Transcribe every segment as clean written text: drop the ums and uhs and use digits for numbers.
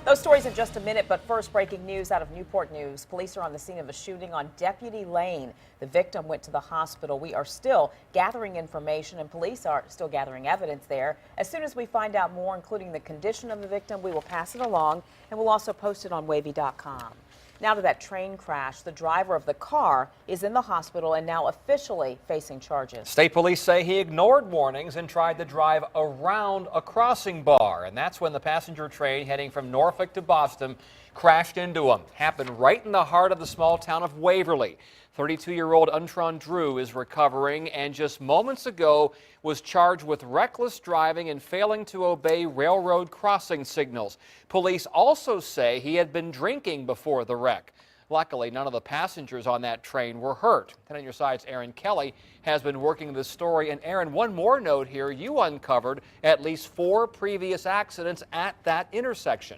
Those stories in just a minute, but first, breaking news out of Newport News. Police are on the scene of a shooting on Deputy Lane. The victim went to the hospital. We are still gathering information, and police are still gathering evidence there. As soon as we find out more, including the condition of the victim, we will pass it along, and we'll also post it on wavy.com. Now to that train crash. The driver of the car is in the hospital and now officially facing charges. State police say he ignored warnings and tried to drive around a crossing bar. And that's when the passenger train heading from Norfolk to Boston crashed into him. Happened right in the heart of the small town of Waverly. 32-year-old Erin Kelly is recovering and just moments ago was charged with reckless driving and failing to obey railroad crossing signals. Police also say he had been drinking before the wreck. Luckily, none of the passengers on that train were hurt. 10 on your side's Erin Kelly has been working this story. And Erin, one more note here. You uncovered at least 4 previous accidents at that intersection.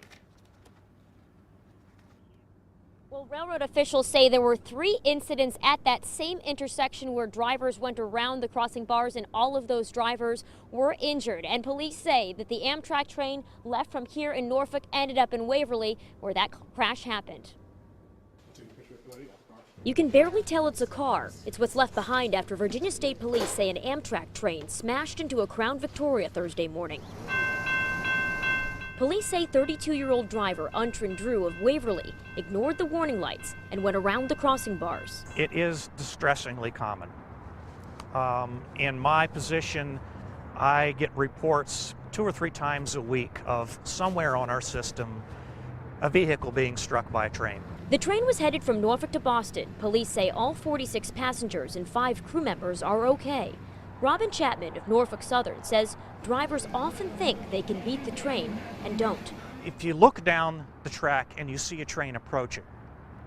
Well, railroad officials say there were 3 incidents at that same intersection where drivers went around the crossing bars, and all of those drivers were injured. And police say that the Amtrak train left from here in Norfolk ended up in Waverly, where that crash happened. You can barely tell it's a car. It's what's left behind after Virginia State Police say an Amtrak train smashed into a Crown Victoria Thursday morning. Police say 32-year-old driver Erin Kelly of Waverly ignored the warning lights and went around the crossing bars. It is distressingly common. In my position, I get reports 2 or 3 times a week of somewhere on our system a vehicle being struck by a train. The train was headed from Norfolk to Boston. Police say all 46 passengers and 5 crew members are okay. Robin Chapman of Norfolk Southern says drivers often think they can beat the train and don't. If you look down the track and you see a train approaching,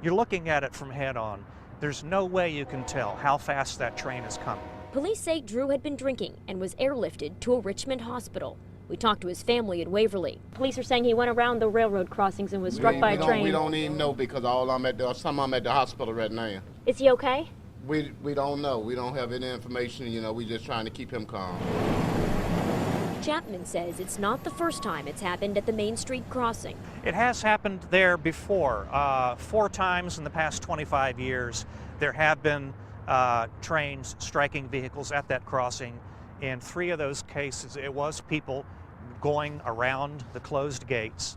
you're looking at it from head on. There's no way you can tell how fast that train is coming. Police say Drew had been drinking and was airlifted to a Richmond hospital. We talked to his family in Waverly. Police are saying he went around the railroad crossings and was struck by a train. We don't even know because some of them at the hospital right now. Is he okay? We don't know. We don't have any information. We just trying to keep him calm. Chapman says it's not the first time it's happened at the Main Street crossing. It has happened there before. 4 times in the past 25 years, there have been trains striking vehicles at that crossing. In 3 of those cases, it was people going around the closed gates.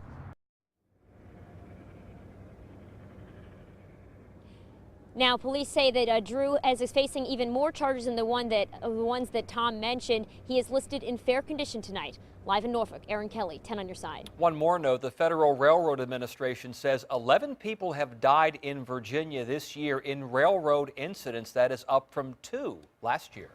Now, police say that Drew is facing even more charges than the ones that Tom mentioned. He is listed in fair condition tonight. Live in Norfolk, Erin Kelly, 10 on your side. One more note, the Federal Railroad Administration says 11 people have died in Virginia this year in railroad incidents. That is up from 2 last year.